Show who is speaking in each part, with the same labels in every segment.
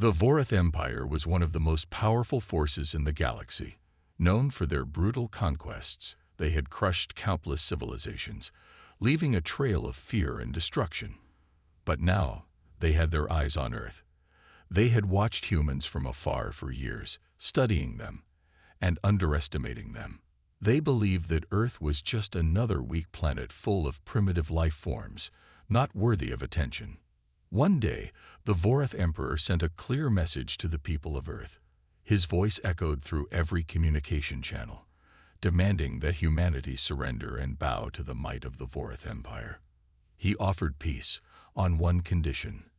Speaker 1: The Vorath Empire was one of the most powerful forces in the galaxy. Known for their brutal conquests, they had crushed countless civilizations, leaving a trail of fear and destruction. But now, they had their eyes on Earth. They had watched humans from afar for years, studying them and underestimating them. They believed that Earth was just another weak planet full of primitive life forms, not worthy of attention. One day, the Vorath Emperor sent a clear message to the people of Earth. His voice echoed through every communication channel, demanding that humanity surrender and bow to the might of the Vorath Empire. He offered peace on one condition: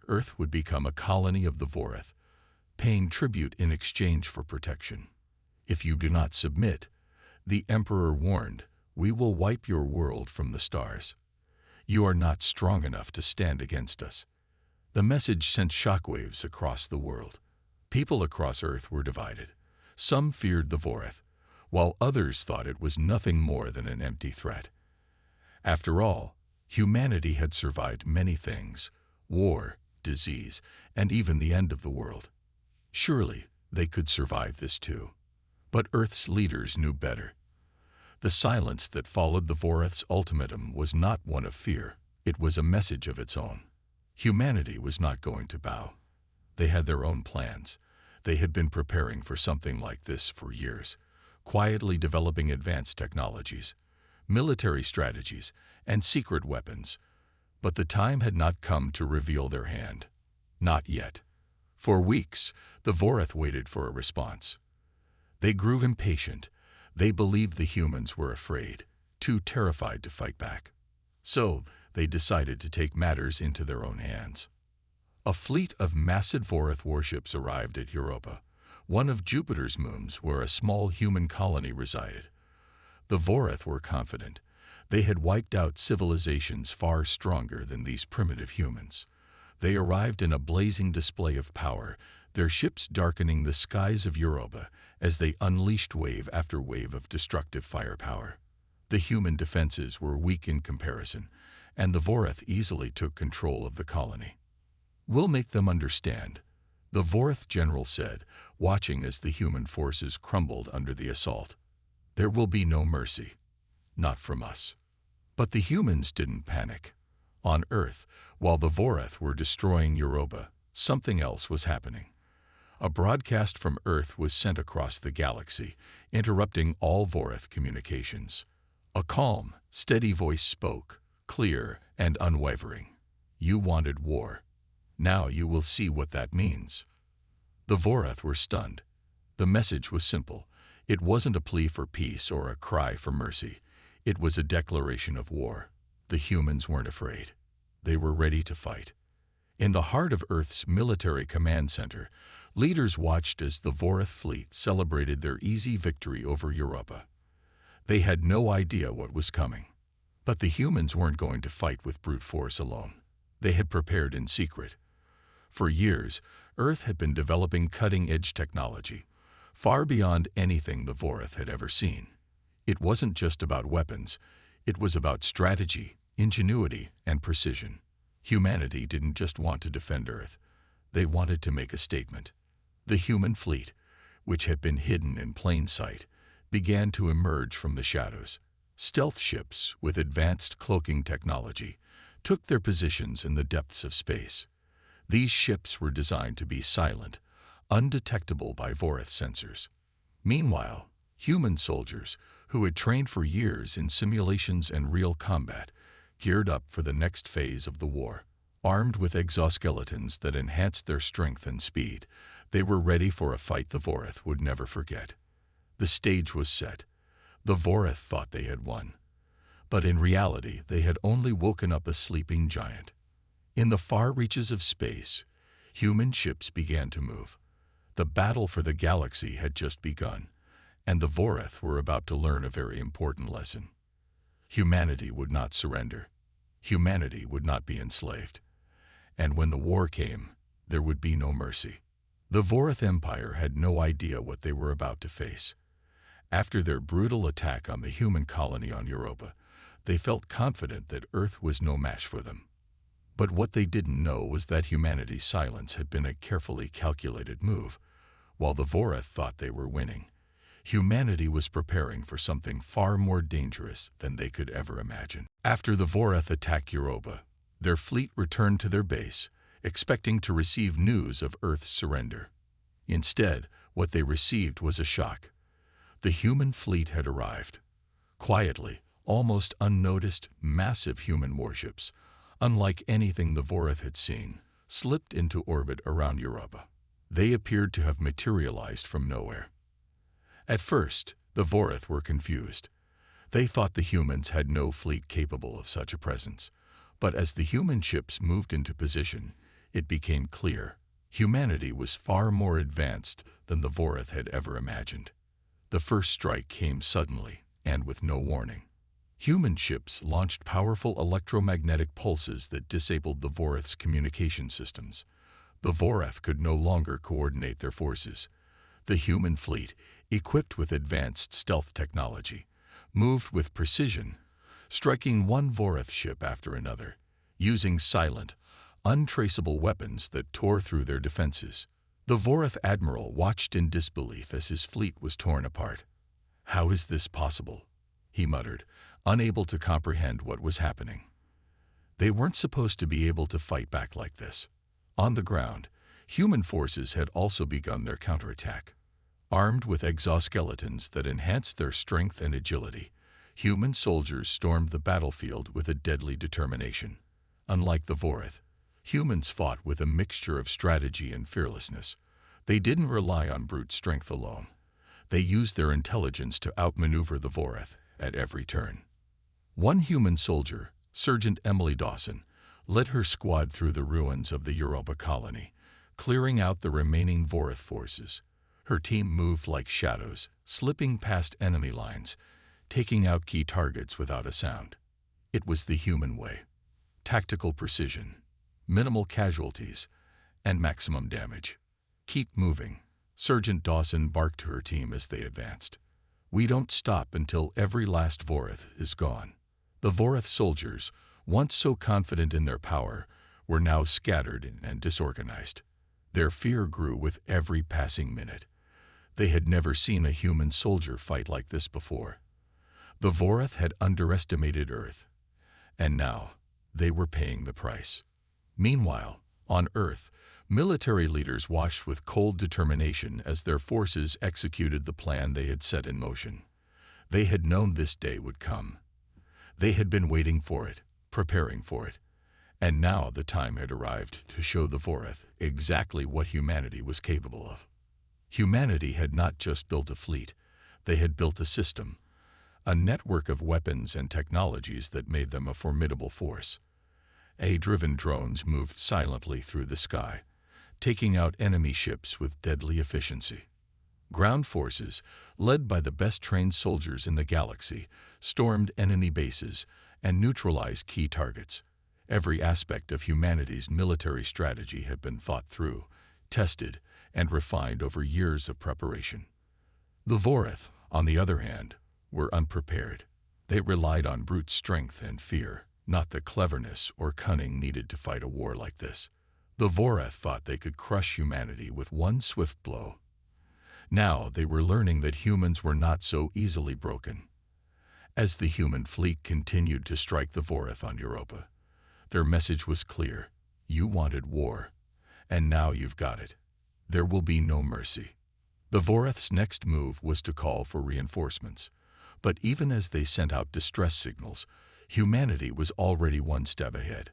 Speaker 1: Earth would become a colony of the Vorath, paying tribute in exchange for protection. If you do not submit, the Emperor warned, we will wipe your world from the stars. You are not strong enough to stand against us. The message sent shockwaves across the world. People across Earth were divided. Some feared the Vorath, while others thought it was nothing more than an empty threat. After all, humanity had survived many things: war, disease, and even the end of the world. Surely they could survive this too. But Earth's leaders knew better. The silence that followed the Vorath's ultimatum was not one of fear. It was a message of its own. Humanity was not going to bow. They had their own plans. They had been preparing for something like this for years, quietly developing advanced technologies, military strategies, and secret weapons. But the time had not come to reveal their hand. Not yet. For weeks, the Vorath waited for a response. They grew impatient. They believed the humans were afraid, too terrified to fight back. So, they decided to take matters into their own hands. A fleet of massive Vorath warships arrived at Europa, one of Jupiter's moons where a small human colony resided. The Vorath were confident. They had wiped out civilizations far stronger than these primitive humans. They arrived in a blazing display of power, their ships darkening the skies of Europa as they unleashed wave after wave of destructive firepower. The human defenses were weak in comparison, and the Vorath easily took control of the colony. "We'll make them understand," the Vorath general said, watching as the human forces crumbled under the assault. "There will be no mercy. Not from us." But the humans didn't panic. On Earth, while the Vorath were destroying Europa, something else was happening. A broadcast from Earth was sent across the galaxy, interrupting all Vorath communications. A calm, steady voice spoke, clear and unwavering. "You wanted war. Now you will see what that means." The Vorath were stunned. The message was simple. It wasn't a plea for peace or a cry for mercy. It was a declaration of war. The humans weren't afraid. They were ready to fight. In the heart of Earth's military command center, leaders watched as the Vorath fleet celebrated their easy victory over Europa. They had no idea what was coming. But the humans weren't going to fight with brute force alone. They had prepared in secret. For years, Earth had been developing cutting-edge technology, far beyond anything the Vorath had ever seen. It wasn't just about weapons. It was about strategy, ingenuity, and precision. Humanity didn't just want to defend Earth. They wanted to make a statement. The human fleet, which had been hidden in plain sight, began to emerge from the shadows. Stealth ships with advanced cloaking technology took their positions in the depths of space. These ships were designed to be silent, undetectable by Vorath sensors. Meanwhile, human soldiers, who had trained for years in simulations and real combat, geared up for the next phase of the war. Armed with exoskeletons that enhanced their strength and speed, they were ready for a fight the Vorath would never forget. The stage was set. The Vorath thought they had won. But in reality, they had only woken up a sleeping giant. In the far reaches of space, human ships began to move. The battle for the galaxy had just begun, and the Vorath were about to learn a very important lesson. Humanity would not surrender. Humanity would not be enslaved. And when the war came, there would be no mercy. The Vorath Empire had no idea what they were about to face. After their brutal attack on the human colony on Europa, they felt confident that Earth was no match for them. But what they didn't know was that humanity's silence had been a carefully calculated move. While the Vorath thought they were winning, humanity was preparing for something far more dangerous than they could ever imagine. After the Vorath attacked Europa, their fleet returned to their base, expecting to receive news of Earth's surrender. Instead, what they received was a shock. The human fleet had arrived. Quietly, almost unnoticed, massive human warships, unlike anything the Vorath had seen, slipped into orbit around Europa. They appeared to have materialized from nowhere. At first, the Vorath were confused. They thought the humans had no fleet capable of such a presence. But as the human ships moved into position, it became clear humanity was far more advanced than the Vorath had ever imagined. The first strike came suddenly and with no warning. Human ships launched powerful electromagnetic pulses that disabled the Vorath's communication systems. The Vorath could no longer coordinate their forces. The human fleet, equipped with advanced stealth technology, moved with precision, striking one Vorath ship after another, using silent, untraceable weapons that tore through their defenses. The Vorath admiral watched in disbelief as his fleet was torn apart. "How is this possible?" he muttered, unable to comprehend what was happening. They weren't supposed to be able to fight back like this. On the ground, human forces had also begun their counterattack. Armed with exoskeletons that enhanced their strength and agility, human soldiers stormed the battlefield with a deadly determination. Unlike the Vorath, humans fought with a mixture of strategy and fearlessness. They didn't rely on brute strength alone. They used their intelligence to outmaneuver the Vorath at every turn. One human soldier, Sergeant Emily Dawson, led her squad through the ruins of the Europa colony, clearing out the remaining Vorath forces. Her team moved like shadows, slipping past enemy lines, taking out key targets without a sound. It was the human way. Tactical precision, minimal casualties, and maximum damage. "Keep moving," Sergeant Dawson barked to her team as they advanced. "We don't stop until every last Vorath is gone." The Vorath soldiers, once so confident in their power, were now scattered and disorganized. Their fear grew with every passing minute. They had never seen a human soldier fight like this before. The Vorath had underestimated Earth, and now they were paying the price. Meanwhile, on Earth, military leaders watched with cold determination as their forces executed the plan they had set in motion. They had known this day would come. They had been waiting for it, preparing for it, and now the time had arrived to show the Vorath exactly what humanity was capable of. Humanity had not just built a fleet, they had built a system, a network of weapons and technologies that made them a formidable force. AI-driven drones moved silently through the sky, taking out enemy ships with deadly efficiency. Ground forces, led by the best-trained soldiers in the galaxy, stormed enemy bases and neutralized key targets. Every aspect of humanity's military strategy had been thought through, tested, and refined over years of preparation. The Vorath, on the other hand, were unprepared. They relied on brute strength and fear, not the cleverness or cunning needed to fight a war like this. The Vorath thought they could crush humanity with one swift blow. Now they were learning that humans were not so easily broken. As the human fleet continued to strike the Vorath on Europa, their message was clear: you wanted war, and now you've got it. There will be no mercy. The Vorath's next move was to call for reinforcements, but even as they sent out distress signals, humanity was already one step ahead.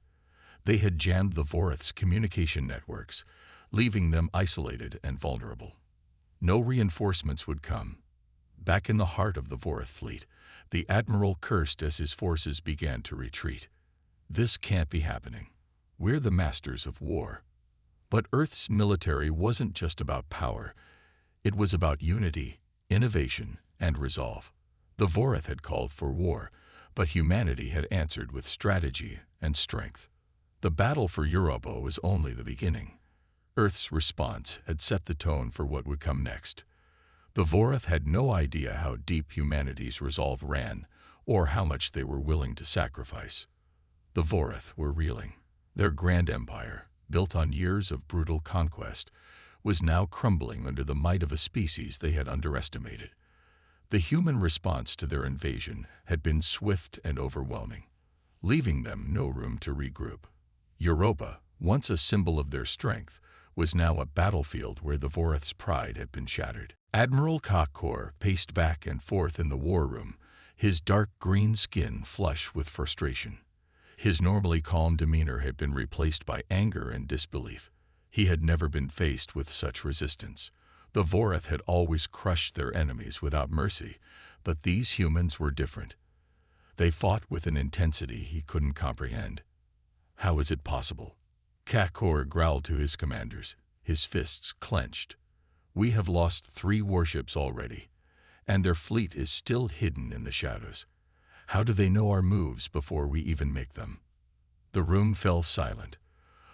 Speaker 1: They had jammed the Vorath's communication networks, leaving them isolated and vulnerable. No reinforcements would come. Back in the heart of the Vorath fleet, the admiral cursed as his forces began to retreat. "This can't be happening. We're the masters of war." But Earth's military wasn't just about power. It was about unity, innovation, and resolve. The Vorath had called for war, but humanity had answered with strategy and strength. The battle for Europa was only the beginning. Earth's response had set the tone for what would come next. The Vorath had no idea how deep humanity's resolve ran, or how much they were willing to sacrifice. The Vorath were reeling. Their grand empire, built on years of brutal conquest, was now crumbling under the might of a species they had underestimated. The human response to their invasion had been swift and overwhelming, leaving them no room to regroup. Europa, once a symbol of their strength, was now a battlefield where the Voreth's pride had been shattered. Admiral Kakor paced back and forth in the war room, his dark green skin flush with frustration. His normally calm demeanor had been replaced by anger and disbelief. He had never been faced with such resistance. The Voreth had always crushed their enemies without mercy, but these humans were different. They fought with an intensity he couldn't comprehend. How is it possible? Kakor growled to his commanders, his fists clenched. We have lost 3 warships already, and their fleet is still hidden in the shadows. How do they know our moves before we even make them? The room fell silent.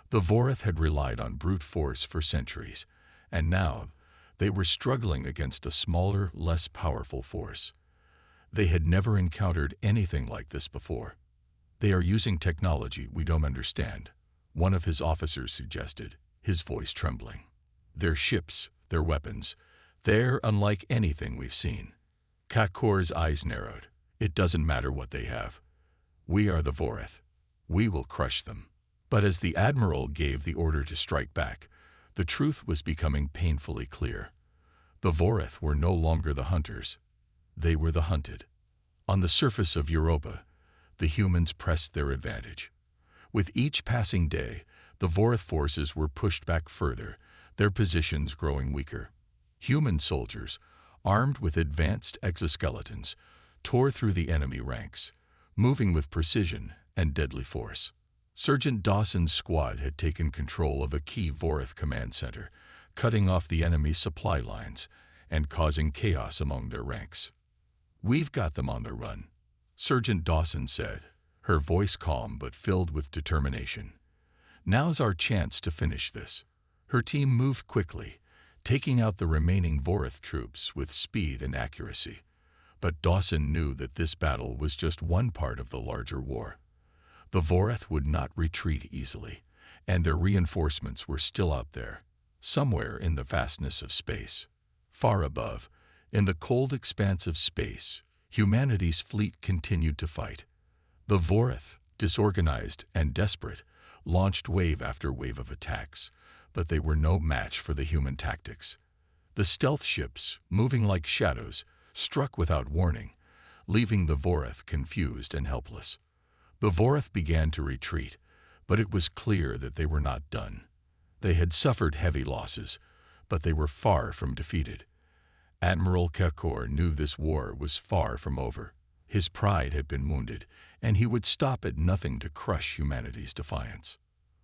Speaker 1: The Voreth had relied on brute force for centuries, and now they were struggling against a smaller, less powerful force. They had never encountered anything like this before. They are using technology we don't understand, one of his officers suggested, his voice trembling. Their ships, their weapons, they're unlike anything we've seen. Kakor's eyes narrowed. It doesn't matter what they have. We are the Voreth. We will crush them. But as the admiral gave the order to strike back, the truth was becoming painfully clear. The Voreth were no longer the hunters. They were the hunted. On the surface of Europa, the humans pressed their advantage. With each passing day, the Voreth forces were pushed back further, their positions growing weaker. Human soldiers, armed with advanced exoskeletons, tore through the enemy ranks, moving with precision and deadly force. Sergeant Dawson's squad had taken control of a key Voreth command center, cutting off the enemy's supply lines and causing chaos among their ranks. We've got them on the run, Sergeant Dawson said, her voice calm but filled with determination. Now's our chance to finish this. Her team moved quickly, taking out the remaining Voreth troops with speed and accuracy. But Dawson knew that this battle was just one part of the larger war. The Voreth would not retreat easily, and their reinforcements were still out there, somewhere in the vastness of space. Far above, in the cold expanse of space, humanity's fleet continued to fight. The Voreth, disorganized and desperate, launched wave after wave of attacks, but they were no match for the human tactics. The stealth ships, moving like shadows, struck without warning, leaving the Voreth confused and helpless. The Voreth began to retreat, but it was clear that they were not done. They had suffered heavy losses, but they were far from defeated. Admiral Kakor knew this war was far from over. His pride had been wounded, and he would stop at nothing to crush humanity's defiance.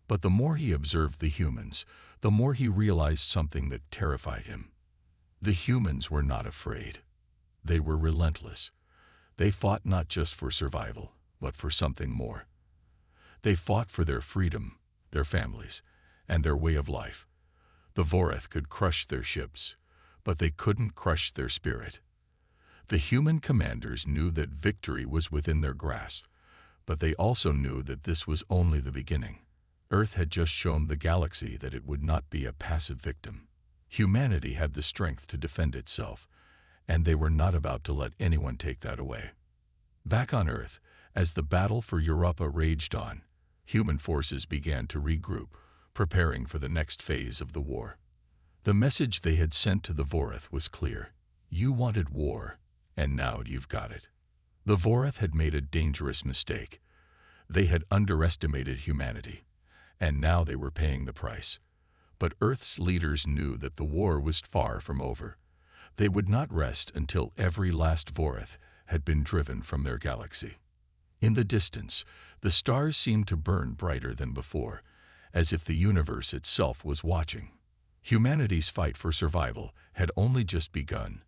Speaker 1: But the more he observed the humans, the more he realized something that terrified him. The humans were not afraid. They were relentless. They fought not just for survival, but for something more. They fought for their freedom, their families, and their way of life. The Voreth could crush their ships, but they couldn't crush their spirit. The human commanders knew that victory was within their grasp, but they also knew that this was only the beginning. Earth had just shown the galaxy that it would not be a passive victim. Humanity had the strength to defend itself, and they were not about to let anyone take that away. Back on Earth, as the battle for Europa raged on, human forces began to regroup, preparing for the next phase of the war. The message they had sent to the Voreth was clear. You wanted war, and now you've got it. The Voreth had made a dangerous mistake. They had underestimated humanity, and now they were paying the price. But Earth's leaders knew that the war was far from over. They would not rest until every last Voreth had been driven from their galaxy. In the distance, the stars seemed to burn brighter than before, as if the universe itself was watching. Humanity's fight for survival had only just begun,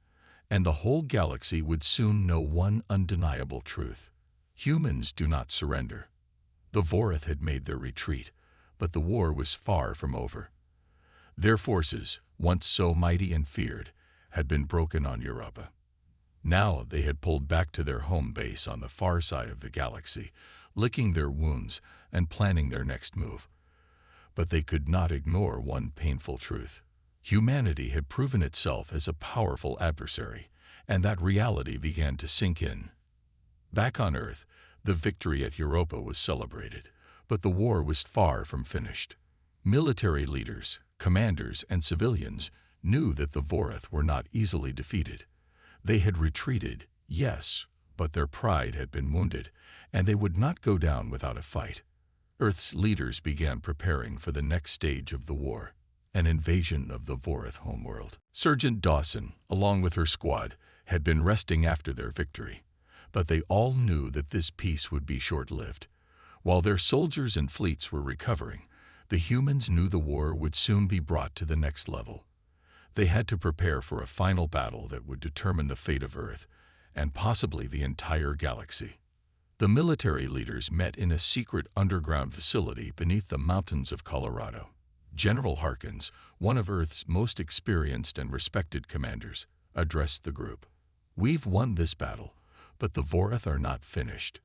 Speaker 1: and the whole galaxy would soon know one undeniable truth. Humans do not surrender. The Voreth had made their retreat, but the war was far from over. Their forces, once so mighty and feared, had been broken on Europa. Now they had pulled back to their home base on the far side of the galaxy, licking their wounds and planning their next move. But they could not ignore one painful truth. Humanity had proven itself as a powerful adversary, and that reality began to sink in. Back on Earth, the victory at Europa was celebrated, but the war was far from finished. Military leaders, commanders, and civilians knew that the Vorath were not easily defeated. They had retreated, yes, but their pride had been wounded, and they would not go down without a fight. Earth's leaders began preparing for the next stage of the war, an invasion of the Vorath homeworld. Sergeant Dawson, along with her squad, had been resting after their victory, but they all knew that this peace would be short-lived. While their soldiers and fleets were recovering, the humans knew the war would soon be brought to the next level. They had to prepare for a final battle that would determine the fate of Earth, and possibly the entire galaxy. The military leaders met in a secret underground facility beneath the mountains of Colorado. General Harkins, one of Earth's most experienced and respected commanders, addressed the group. "We've won this battle, but the Vorath are not finished.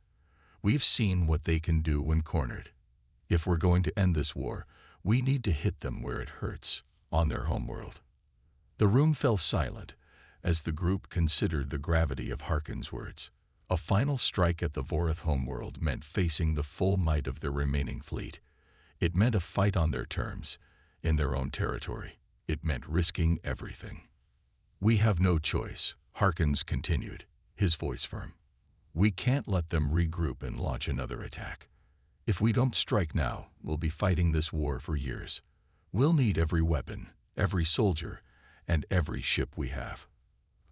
Speaker 1: We've seen what they can do when cornered. If we're going to end this war, we need to hit them where it hurts, on their homeworld." The room fell silent as the group considered the gravity of Harkins' words. A final strike at the Vorath homeworld meant facing the full might of their remaining fleet. It meant a fight on their terms, in their own territory. It meant risking everything. "We have no choice," Harkins continued, his voice firm. "We can't let them regroup and launch another attack. If we don't strike now, we'll be fighting this war for years. We'll need every weapon, every soldier, and every ship we have."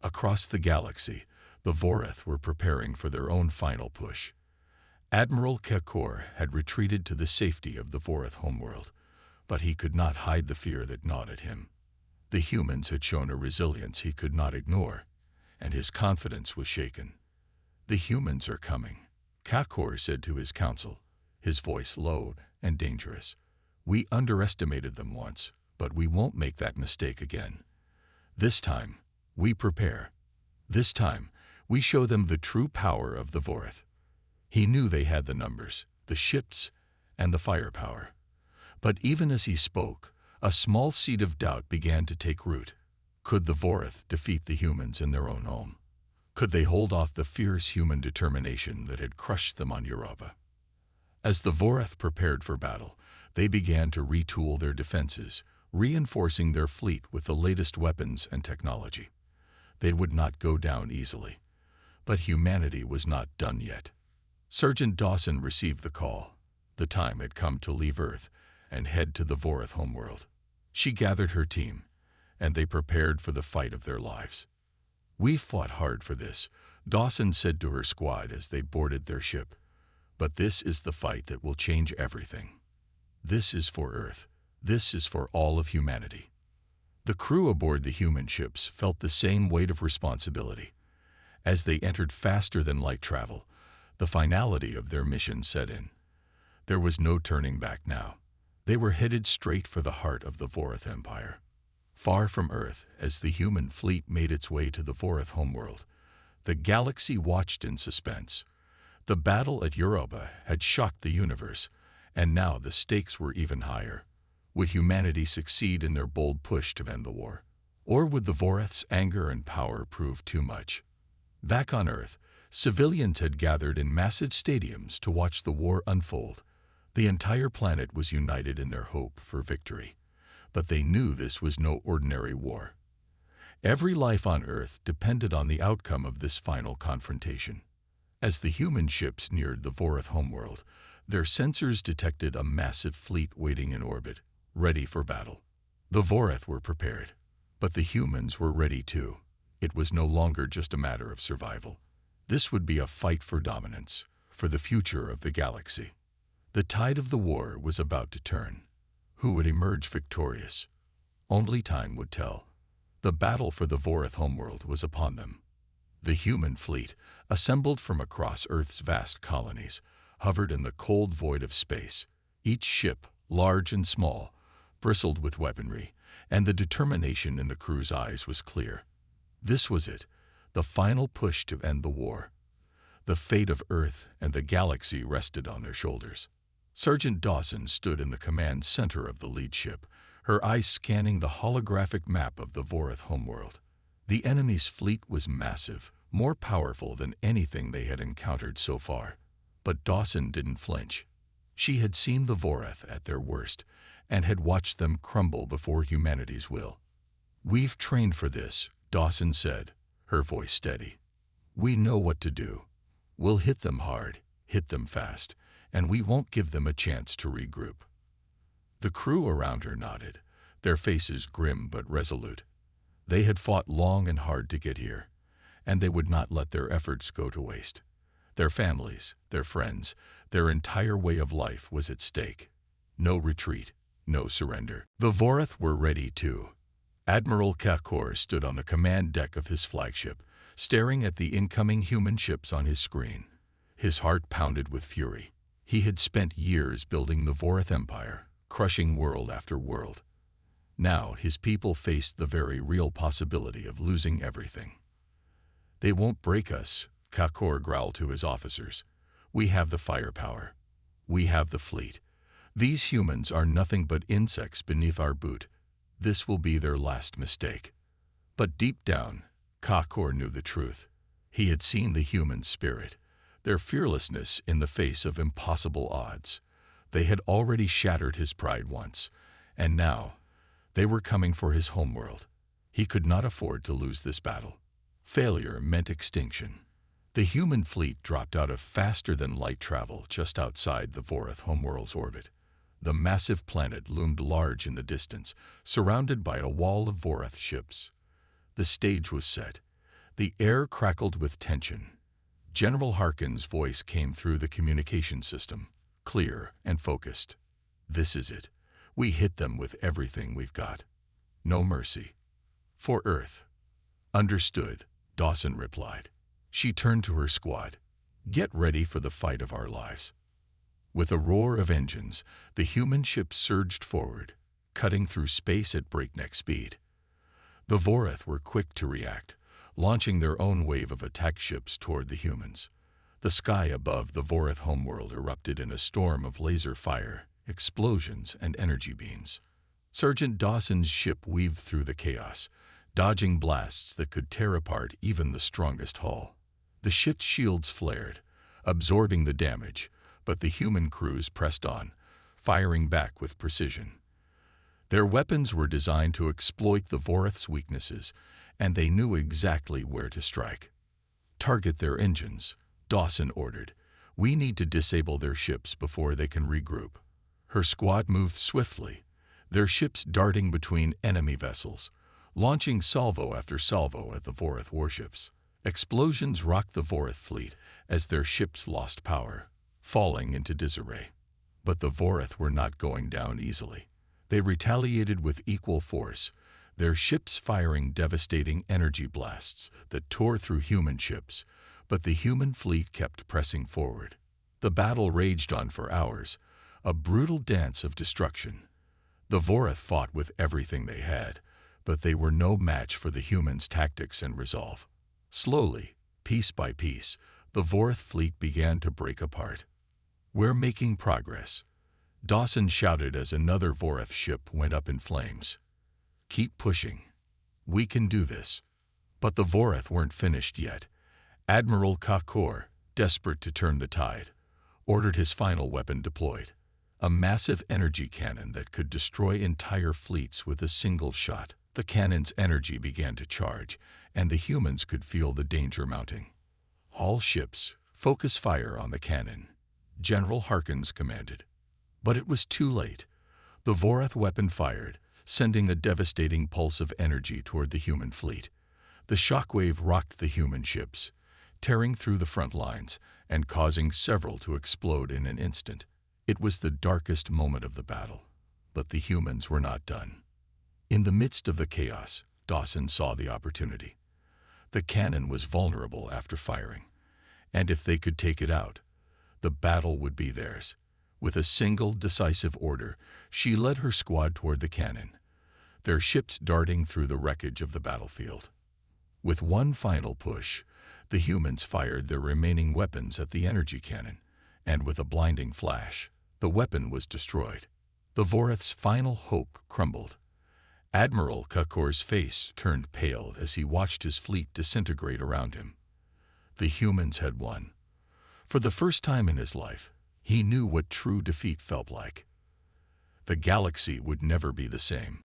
Speaker 1: Across the galaxy, the Vorath were preparing for their own final push. Admiral Kekor had retreated to the safety of the Vorath homeworld, but he could not hide the fear that gnawed at him. The humans had shown a resilience he could not ignore, and his confidence was shaken. "The humans are coming," Kekor said to his council, his voice low and dangerous. "We underestimated them once, but we won't make that mistake again. This time, we prepare. This time, we show them the true power of the Vorath." He knew they had the numbers, the ships, and the firepower. But even as he spoke, a small seed of doubt began to take root. Could the Vorath defeat the humans in their own home? Could they hold off the fierce human determination that had crushed them on Europa? As the Vorath prepared for battle, they began to retool their defenses, reinforcing their fleet with the latest weapons and technology. They would not go down easily. But humanity was not done yet. Sergeant Dawson received the call. The time had come to leave Earth and head to the Vorath homeworld. She gathered her team, and they prepared for the fight of their lives. "We fought hard for this," Dawson said to her squad as they boarded their ship. "But this is the fight that will change everything. This is for Earth. This is for all of humanity." The crew aboard the human ships felt the same weight of responsibility. As they entered faster than light travel, the finality of their mission set in. There was no turning back now. They were headed straight for the heart of the Vorath Empire. Far from Earth, as the human fleet made its way to the Vorath homeworld, the galaxy watched in suspense. The battle at Europa had shocked the universe, and now the stakes were even higher. Would humanity succeed in their bold push to end the war? Or would the Vorath's anger and power prove too much? Back on Earth, civilians had gathered in massive stadiums to watch the war unfold. The entire planet was united in their hope for victory. But they knew this was no ordinary war. Every life on Earth depended on the outcome of this final confrontation. As the human ships neared the Vorath homeworld, their sensors detected a massive fleet waiting in orbit, ready for battle. The Vorath were prepared, but the humans were ready too. It was no longer just a matter of survival. This would be a fight for dominance, for the future of the galaxy. The tide of the war was about to turn. Who would emerge victorious? Only time would tell. The battle for the Vorath homeworld was upon them. The human fleet, assembled from across Earth's vast colonies, hovered in the cold void of space. Each ship, large and small, bristled with weaponry, and the determination in the crew's eyes was clear. This was it, the final push to end the war. The fate of Earth and the galaxy rested on their shoulders. Sergeant Dawson stood in the command center of the lead ship, her eyes scanning the holographic map of the Vorath homeworld. The enemy's fleet was massive, more powerful than anything they had encountered so far. But Dawson didn't flinch. She had seen the Vorath at their worst and had watched them crumble before humanity's will. "We've trained for this," Dawson said, her voice steady. "We know what to do. We'll hit them hard, hit them fast, and we won't give them a chance to regroup." The crew around her nodded, their faces grim but resolute. They had fought long and hard to get here, and they would not let their efforts go to waste. Their families, their friends, their entire way of life was at stake. No retreat, no surrender. The Vorath were ready too. Admiral Kakor stood on the command deck of his flagship, staring at the incoming human ships on his screen. His heart pounded with fury. He had spent years building the Vorath Empire, crushing world after world. Now his people faced the very real possibility of losing everything. "They won't break us," Kakor growled to his officers. "We have the firepower. We have the fleet. These humans are nothing but insects beneath our boot. This will be their last mistake." But deep down, Kakor knew the truth. He had seen the human spirit, their fearlessness in the face of impossible odds. They had already shattered his pride once, and now they were coming for his homeworld. He could not afford to lose this battle. Failure meant extinction. The human fleet dropped out of faster-than-light travel just outside the Vorath homeworld's orbit. The massive planet loomed large in the distance, surrounded by a wall of Vorath ships. The stage was set. The air crackled with tension. General Harkin's voice came through the communication system, clear and focused. "This is it. We hit them with everything we've got. No mercy. For Earth." "Understood," Dawson replied. She turned to her squad. "Get ready for the fight of our lives." With a roar of engines, the human ships surged forward, cutting through space at breakneck speed. The Vorath were quick to react, launching their own wave of attack ships toward the humans. The sky above the Vorath homeworld erupted in a storm of laser fire, explosions, and energy beams. Sergeant Dawson's ship weaved through the chaos, dodging blasts that could tear apart even the strongest hull. The ship's shields flared, absorbing the damage, but the human crews pressed on, firing back with precision. Their weapons were designed to exploit the Vorath's weaknesses, and they knew exactly where to strike. "Target their engines," Dawson ordered. "We need to disable their ships before they can regroup." Her squad moved swiftly, their ships darting between enemy vessels, launching salvo after salvo at the Vorath warships. Explosions rocked the Vorath fleet as their ships lost power, falling into disarray. But the Vorath were not going down easily. They retaliated with equal force, their ships firing devastating energy blasts that tore through human ships, but the human fleet kept pressing forward. The battle raged on for hours, a brutal dance of destruction. The Vorath fought with everything they had, but they were no match for the humans' tactics and resolve. Slowly, piece by piece, the Vorath fleet began to break apart. "We're making progress," Dawson shouted as another Vorath ship went up in flames. "Keep pushing. We can do this." But the Vorath weren't finished yet. Admiral Kakor, desperate to turn the tide, ordered his final weapon deployed, a massive energy cannon that could destroy entire fleets with a single shot. The cannon's energy began to charge, and the humans could feel the danger mounting. "All ships, focus fire on the cannon," General Harkins commanded. But it was too late. The Vorath weapon fired, sending a devastating pulse of energy toward the human fleet. The shockwave rocked the human ships, tearing through the front lines and causing several to explode in an instant. It was the darkest moment of the battle, but the humans were not done. In the midst of the chaos, Dawson saw the opportunity. The cannon was vulnerable after firing, and if they could take it out, the battle would be theirs. With a single decisive order, she led her squad toward the cannon, their ships darting through the wreckage of the battlefield. With one final push, the humans fired their remaining weapons at the energy cannon, and with a blinding flash, The weapon was destroyed. The Vorith's final hope crumbled. Admiral Kukor's face turned pale as he watched his fleet disintegrate around him. The humans had won. For the first time in his life, he knew what true defeat felt like. The galaxy would never be the same.